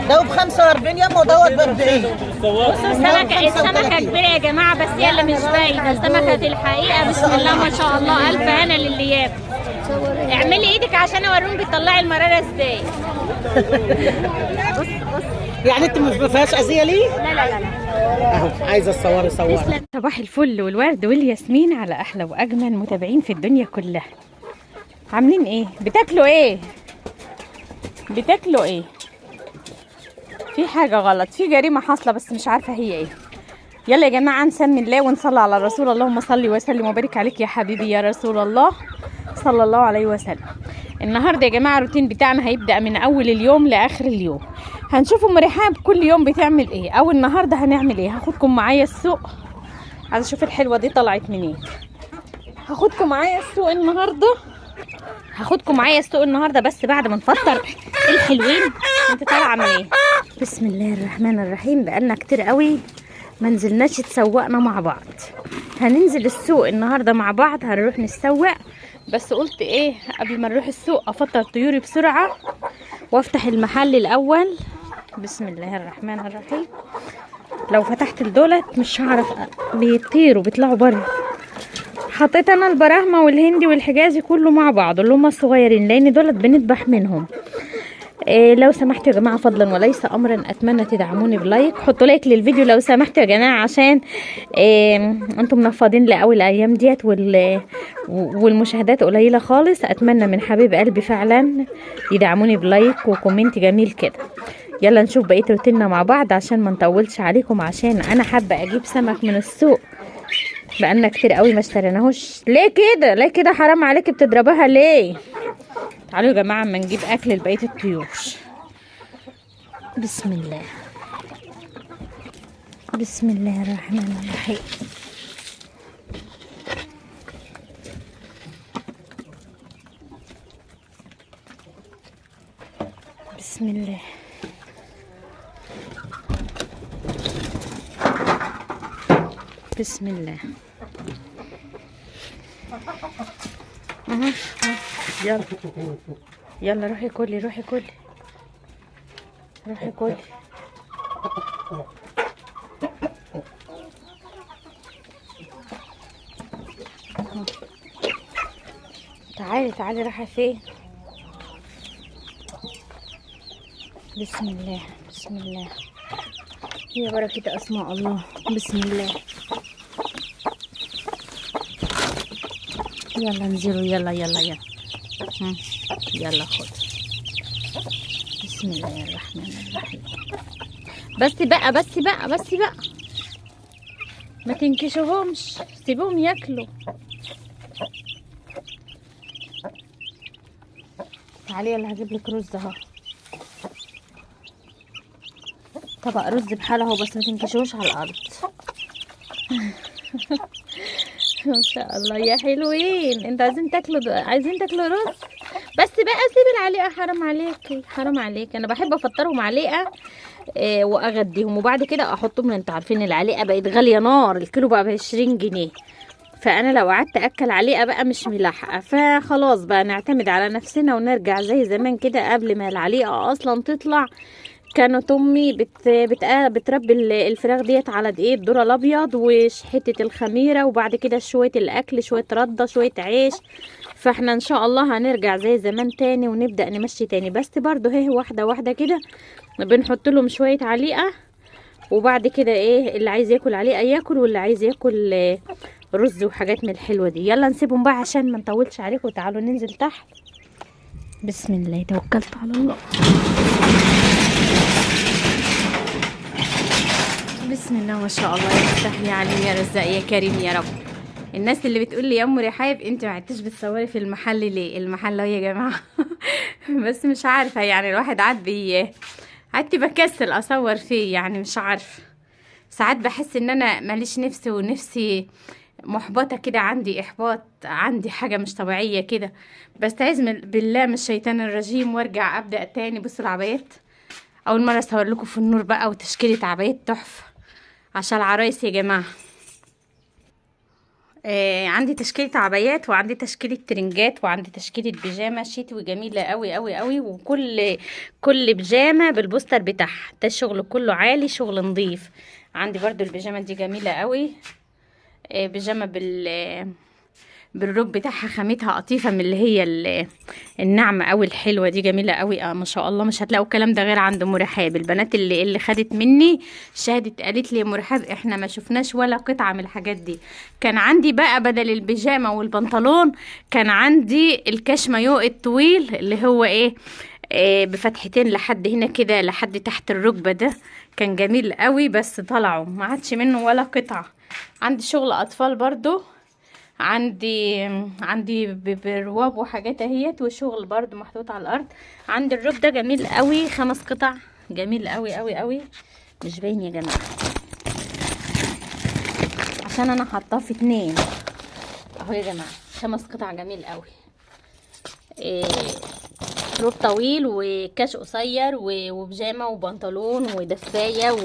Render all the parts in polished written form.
ده ب 45 يا دوت ب 40. بصوا السمكة كبيرة يا جماعة، بس هي اللي مش باينة. سمكة الحقيقة بسم الله ما شاء الله، ألف هنا للي ياكل. اعملي ايدك عشان اوريهم بتطلعي المرارة ازاي. بص يعني انت ما فيهاش اذيه ليه؟ لا لا لا اهو عايزه تصوري. صباح الفل والورد والياسمين على احلى واجمل متابعين في الدنيا كلها. عاملين ايه؟ بتاكلوا ايه؟ في حاجة غلط، في جريمة حاصلة بس مش عارفة هي ايه. يلا يا جماعة نسمي الله ونصلي على الرسول. اللهم صل وسلم وبارك عليك يا حبيبي يا رسول الله صلى الله عليه وسلم. النهارده يا جماعة الروتين بتاعنا هيبدأ من اول اليوم لاخر اليوم. هنشوفوا ام رحاب كل يوم بتعمل ايه، او النهارده هنعمل ايه. هاخدكم معايا السوق، عايزة اشوف الحلوة دي طلعت منين. هاخدكم معايا السوق النهارده بس بعد ما نفطر الحلوين. انت طالعه من ايه؟ بسم الله الرحمن الرحيم. بقالنا كتير قوي ما نزلناش اتسوقنا مع بعض. هننزل السوق النهارده مع بعض، هنروح نتسوق. بس قلت ايه قبل ما نروح السوق افطر طيوري بسرعه وافتح المحل الاول. بسم الله الرحمن الرحيم. لو فتحت الدولت مش هعرف، بيطيروا بيطلعوا بره. حطيت انا البراهمه والهندي والحجازي كله مع بعض اللي هم الصغيرين، لان دولت بنذبح منهم. لو سمحتوا يا جماعه فضلا وليس امرا اتمنى تدعموني بلايك. حطوا لايك للفيديو لو سمحتوا يا جماعه، عشان انتم منفضين لاول الايام ديت والمشاهدات قليله خالص. اتمنى من حبيب قلبي فعلا يدعموني بلايك وكومنت جميل كده. يلا نشوف بقيه روتيننا مع بعض عشان ما نطولش عليكم، عشان انا حابه اجيب سمك من السوق. بقالنا كتير قوي ما اشتريناهوش. ليه كده حرام عليكي بتضربها ليه؟ تعالوا يا جماعه اما نجيب اكل لبقيه الطيور. بسم الله الرحمن الرحيم. بسم الله. يلا روحي كلي. تعالي رايحه فين؟ بسم الله يا بركة اسماء الله. بسم الله. يلا انزلوا يلا يلا خد. بسم الله الرحمن الرحيم. بس بقى ما تنكشوهمش، سيبوهم ياكلوا. تعالي يلا هجيب لك رز اهو، طبق رز بحاله اهو، بس ما تنكشوش على الارض. ما شاء الله يا حلوين. انتوا عايزين تاكلوا رز؟ بس بقى سيبي العليقه، حرام عليكي. انا بحب افطرهم عليقه واغديهم، وبعد كده احطهم. انتوا عارفين العليقه بقت غاليه نار، الكيلو بقى ب20 جنيه. فانا لو قعدت اكل عليقه بقى مش ملاحقه، فخلاص بقى نعتمد على نفسنا ونرجع زي زمان كده. قبل ما العليقه اصلا تطلع كانت امي بتربي الفراخ ديت على دقيق الذره الابيض وحته الخميره، وبعد كده شويه الاكل، شويه رده، شويه عيش. فاحنا ان شاء الله هنرجع زي زمان تاني ونبدا نمشي تاني. بس برضو هي واحده كده بنحط لهم شويه عليقه، وبعد كده ايه اللي عايز ياكل عليقه ياكل، واللي عايز ياكل رز وحاجات من الحلوه دي. يلا نسيبهم بقى عشان ما نطولش عليكم. تعالوا ننزل تحت. بسم الله توكلت على الله. بسم الله ما شاء الله. يفتح لي عليم يا رزاق يا كريم يا رب. الناس اللي بتقول لي يا ام رحاب انت ما عدتش بتصوري في المحل ليه؟ المحل اهو يا جماعه. بس مش عارفه يعني الواحد قعدت بكسل اصور فيه، يعني مش عارفه. ساعات بحس ان انا ماليش نفسي، ونفسي محبطه كده، عندي احباط، عندي حاجه مش طبيعيه كده. بستعيذ بالله من الشيطان الرجيم وارجع ابدا تاني. بصوا العبايات، اول مره اصور لكم في النور بقى، وتشكيله عبايات تحفه عشان العرايس يا جماعه. عندي تشكيلة عبايات، وعندي تشكيلة ترنجات، وعندي تشكيلة بيجامة شتوي جميلة قوي قوي قوي. وكل بيجامة بالبوستر بتاعها. ده الشغل كله عالي، شغل نظيف. عندي برضو البيجامة دي جميلة قوي. بيجامة بالروب بتاعها، خامتها قطيفة من اللي هي الناعمة قوي الحلوة دي، جميلة قوي. ما شاء الله، مش هتلاقوا الكلام ده غير عند ام رحاب. البنات اللي خدت مني شهدت قالت لي يا ام رحاب احنا ما شفناش ولا قطعة من الحاجات دي. كان عندي بقى بدل البيجامة والبنطلون كان عندي الكاش مايو الطويل اللي هو بفتحتين لحد هنا كده، لحد تحت الركبة. ده كان جميل قوي، بس طلعوا ما عادش منه ولا قطعة. عندي شغل اطفال برضو، عندي برواب وحاجات اهيت، وشغل برضو محطوط على الارض. عندي الروب ده جميل قوي، 5 قطع، جميل قوي قوي قوي. مش باين يا جماعه عشان انا حاطاه في 2 اهو يا جماعه. 5 قطع جميل قوي. روب طويل وكاش قصير وبيجامه وبنطلون ودفايه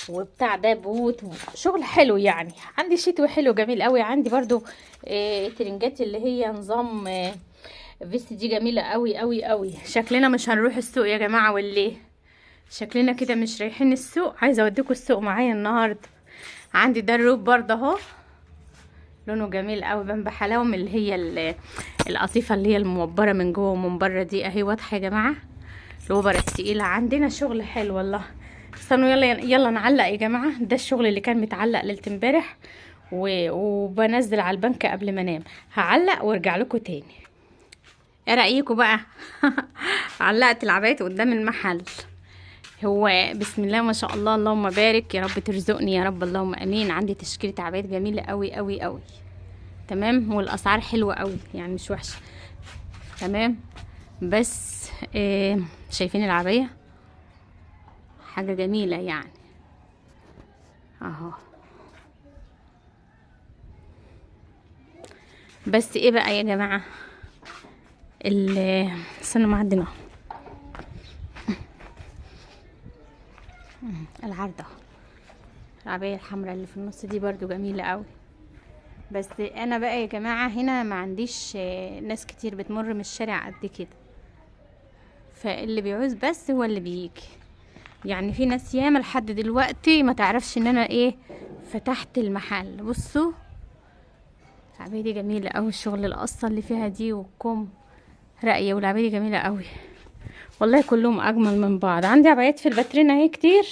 وبتاع ده بوت، شغل حلو يعني. عندي شتوي حلو جميل قوي. عندي برضو ترنجات اللي هي نظام فيست، دي جميله قوي قوي قوي. شكلنا مش هنروح السوق يا جماعه، والليه شكلنا كده مش رايحين السوق. عايزه اوديكم السوق معايا النهارده. عندي ده الروب برضه اهو، لونه جميل قوي، بحلاوه اللي هي القطيفه اللي هي الموبره من جوه ومن بره دي اهي، واضحه يا جماعه. الوبره التقيله. عندنا شغل حلو والله. استنوا يلا نعلق يا جماعه. ده الشغل اللي كان متعلق ليله امبارح، وبنزل على البنك قبل ما انام. هعلق وارجع لكم تاني. ايه رايكم بقى؟ علقت العبايات قدام المحل. هو بسم الله ما شاء الله، اللهم بارك، يا رب ترزقني يا رب، اللهم امين. عندي تشكيله عبايات جميله قوي قوي قوي. تمام. والاسعار حلوه قوي يعني، مش وحشه. تمام. بس شايفين العبايه حاجه جميله يعني اهو. بس ايه بقى يا جماعه، استنوا ما عندنا العرضه. العبايه الحمراء اللي في النص دي برضو جميله قوي. بس انا بقى يا جماعه هنا ما عنديش ناس كتير بتمر من الشارع قد كده، فاللي بيعوز بس هو اللي بيجي يعني. في ناس ياما لحد دلوقتي ما تعرفش ان انا فتحت المحل. بصوا العبايه دي جميله قوي، الشغل القصه اللي فيها دي والكم راقيه، والعبايه دي جميله قوي والله، كلهم اجمل من بعض. عندي عبايات في الباترين اهي كتير،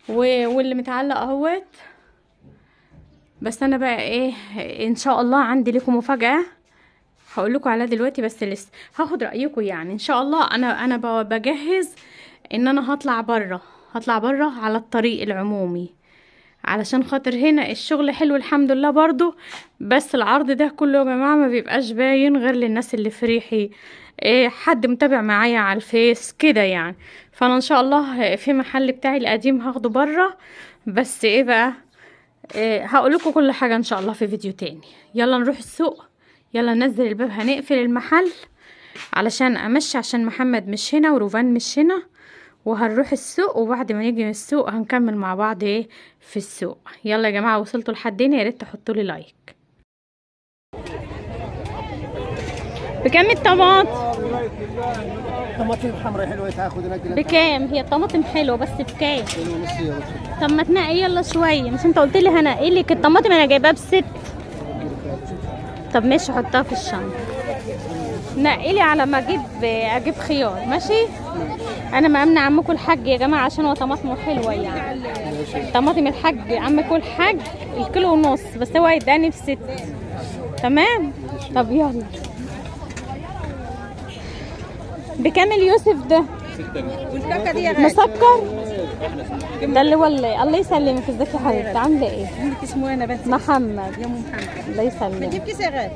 واللي متعلق اهوت. بس انا بقى ان شاء الله عندي لكم مفاجاه هقول لكم عليها دلوقتي، بس لسه هاخد رايكم يعني. ان شاء الله انا بجهز ان انا هطلع بره على الطريق العمومي، علشان خاطر هنا الشغل حلو الحمد لله برضو. بس العرض ده كله يا جماعه ما بيبقاش باين غير للناس اللي في ريحي، حد متابع معايا على الفيس كده يعني. فانا ان شاء الله في محل بتاعي القديم هاخده بره. بس بقى هقول لكم كل حاجه ان شاء الله في فيديو تاني. يلا نروح السوق، يلا ننزل الباب، هنقفل المحل علشان امشي، عشان محمد مش هنا وروفان مش هنا، وهنروح السوق. وبعد ما نيجي من السوق هنكمل مع بعض في السوق. يلا يا جماعه، وصلتوا لحد هنا يا ريت تحطوا لي لايك. بكام الطماطم؟ طماطم حمراء حلوه تاخذ نقله. بكام هي الطماطم؟ حلوه بس بكام؟ طب ما تنقي يلا شويه، مش انت قلت لي هنقي لك الطماطم؟ انا جايباها ب6. طب ماشي، حطها في الشنطه. نقي لي على ما اجيب خيار. ماشي. انا مأمنة عمكم الحاج يا جماعه عشان هو طماطمه حلوه يعني. طماطم الحاج عمكم الحاج الكيلو ونص، بس هو هيداني ب6. تمام. طب يلا. بكام اليوسف ده؟ والكاكا دي يا غالي مسكر ده اللي هو الله يسلمك. ازيك يا حبيبتي؟ عامله ايه؟ عندك اسمه ايه يا بنتي؟ محمد. يا ام محمد الله يسلمك. بتجيب كيس يا غالي؟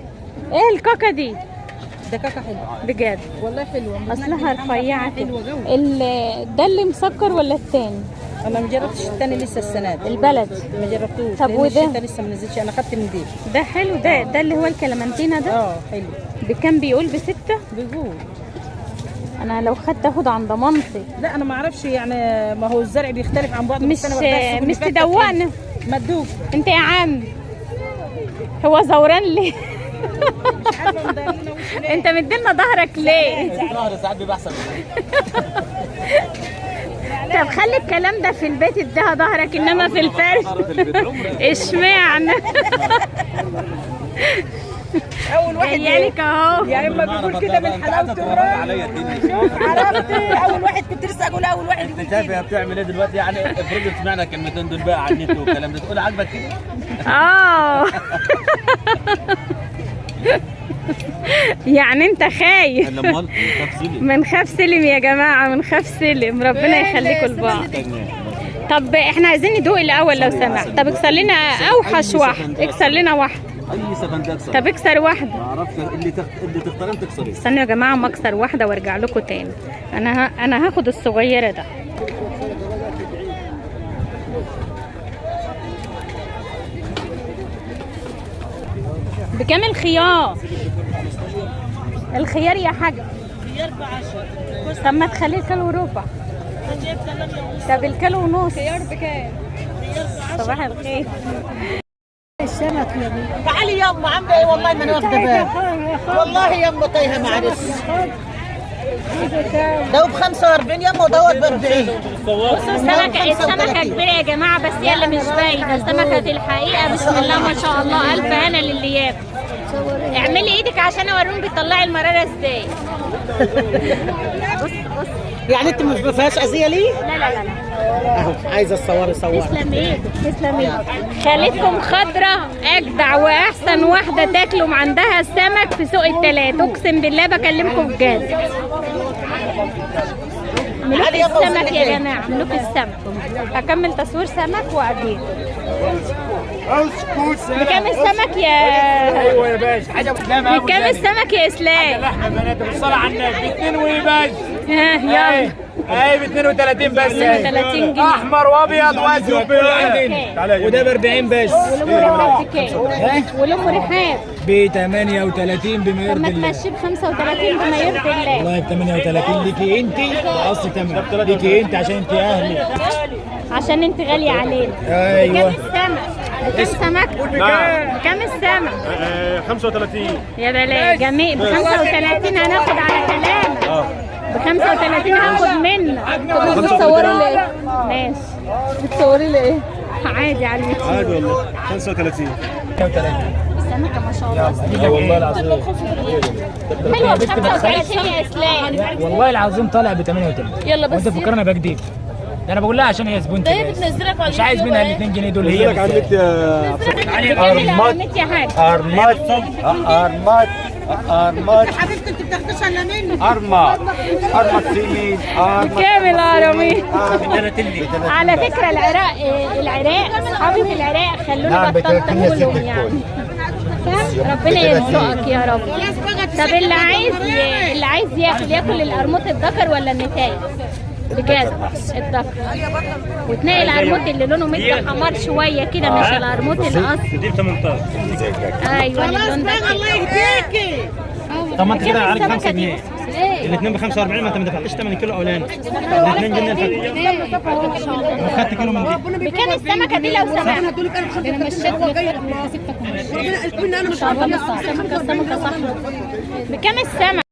ايه الكاكا دي؟ ده كاكا حلو بجد والله، حلوه اصلها رفيعه كده. حلوه قوي. ده اللي مسكر ولا التاني؟ انا ما جربتش الثاني لسه السنه دي، البلد ما جربتوش. طب لأن وده؟ الشتا لسه ما نزلش، انا خدت من دي. ده حلو. ده اللي هو الكلامنتينا ده. حلو. بكام بيقول؟ ب6 بيقول. انا لو خدت اخد عن ضمانتي. لا انا ما اعرفش يعني، ما هو الزرع بيختلف عن بعض. مش تدوقنا. ما تدوق انت يا عم هو زوران ليه؟ انت مدينا ظهرك ليه؟ ظهري ساعات بيبقى احسن. طب خلي الكلام ده في البيت اديها ظهرك، انما في الفرش اشمعنى؟ اول واحد جايلك اهو. يا اما بيقول كده من حلاوه عرفتي. اول واحد كنت لسه اقول اول واحد انت شايفه هي بتعمل ايه دلوقتي؟ يعني افرض سمعنا الكلمتين دول بقى على النت والكلام ده، تقول عاجبك كده؟ يعني انت خايف؟ لما من خاف سلم يا جماعه، من خاف سلم. ربنا يخليكم لبعض. طب احنا عايزين ندوق الاول لو سمحت. طب اكسر لنا اوحش واحد، اكسر لنا واحد. اي سفندق اكسر. طب اكسر واحده. ما اعرفش اللي تختار انت تكسريه. استنوا يا جماعه ما اكسر واحده وارجع لكم تاني. انا هاخد الصغيره ده. بكام الخيار؟ الخيار يا حاج. خيار ب10. طب ما تخليه كيلو وربع. طب الكيلو ونص. خيار بكام؟ صباح الخير. السمك يا بيه. تعالي يما عم ايه والله ما انا واخده بالي. والله يما تايهه معلش. ده ب 45 يما ودوت ب 40. بصوا السمكه كبيره يا جماعه، بس هي اللي مش باينه. السمكه الحقيقه بسم الله ما شاء الله. الف هنا للي ياكل. اعملي ايدك عشان اوريهم بيطلعي المراره ازاي. بص يعني انت مش فيهاش اذيه ليه؟ لا لا لا اهو عايزه تصوري تسلم ايدك تسلم ايدك. خالتكم خضرة اجدع واحسن واحده تاكلوا عندها السمك في سوق التلات. اقسم بالله بكلمكم بجد. ملوك السمك يا جماعه، ملوك السمك. هكمل تصوير سمك واجيب. بكام السمك يا ايوه يا باشا حاجه قدام. بكام السمك يا اسلام؟ لحمه بنات بالصلاه على النبي ب 2 وبس. ها يلا. اي ب 32 بس. 32 جنيه. احمر وابيض واسود وده ب 40 بس. ولام رحاب ب 38 بما طب ما يرضي الله. تمشي ب 35 بما يرضي الله. والله ب 38 ليكي انت اصل تمام ليكي انت عشان انت اهلي. عشان انت غاليه علينا. ايوه. بكام السمك؟ بكام سمك؟ بكام السمك؟ 35. يا بلاش جميل. ب 35 هناخد على كلامك. ب 35 هاخد منك. طب بتصوري ليه؟ ماشي. بتصوري ليه؟ عادي على اليوتيوب. عادي والله 35. السمكه ما شاء الله. لا والله العظيم. حلوه ب 35 يا اسلام. والله العظيم طالع ب 38. يلا بس. وانت فكرنا بجديد. ده انا بقول لها عشان هي زبونتي بس. بتنزلك على مش عايز منها ال 2 جنيه دول هي. ارمات يا حاج. ارمات حبيبتي انت بتاخديش الا مني. ارمات سيمين بكام الارامي؟ على فكره العراق اصحابي في العراق خلوني بطلت اكلهم يعني. ربنا يرزقك يا رب. طب اللي عايز ياكل القرموط الذكر ولا النتايه؟ بجد الذكر. وتلاقي القرموط اللي لونه مدي حمار شويه كده، مش القرموط الاصلي. دي ب 18. ايوه اللون ده. الله يهديكي. طب ما انت كده عليك السمكة 5 دي؟ جنيه. الاثنين ب 45 ما انت ما دفعتش 8 كيلو اولاني. 2 جنيه خدت كيلو من دي. بكام السمكه دي لو سمحت؟ انا مشيت السمكه صح. بكام السمك؟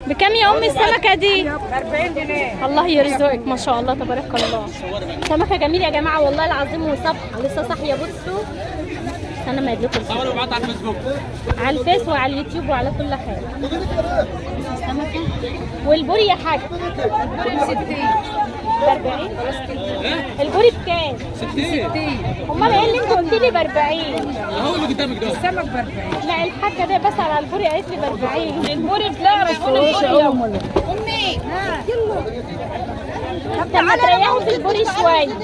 بكام يا امي السمكه دي؟ ب 40 جنيه. الله يرزقك ما شاء الله تبارك الله. سمكه جميله يا جماعه والله العظيم وصبحه لسه صاحيه. بصوا انا ما ادلكم على الفيسبوك. على الفيس وعلى اليوتيوب وعلى كل حاجه. السمكه والبوري يا حاج ب 60 ب 40. البوري بكام؟ 60. امال ايه اللي انت قلت لي ب 40؟ هو اللي قدامك ده السمك ب 40. لا الحاجه ده بس على البوري قالت لي ب 40. البوري بلا امي يلا. طب ما تريحي في البوري شويه.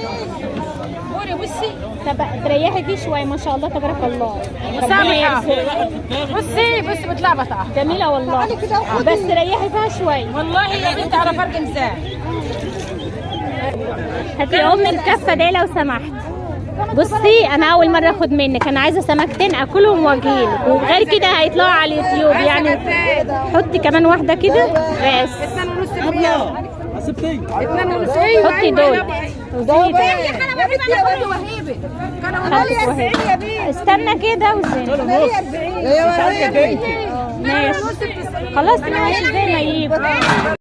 بوري بصي. طب تريحي فيه شويه ما شاء الله تبارك الله. مسامحة. بصي بتلعبطها. جميله والله بس ريحي فيها شويه. والله يا بنت على فرق مساح. هاتي ام الكفه دي لو سمحت. بصي انا اول مره اخد منك، انا عايزه سمكتين اكلهم واجيلك، وغير كده هيطلعوا على اليوتيوب يعني. حطي كمان واحده كده بس. 2.5 جنيه. حطي دول. خالتي وهيبه خالتك وهي. استنى كده وزين. ماشي خلاص ماشي زي ما يجيب.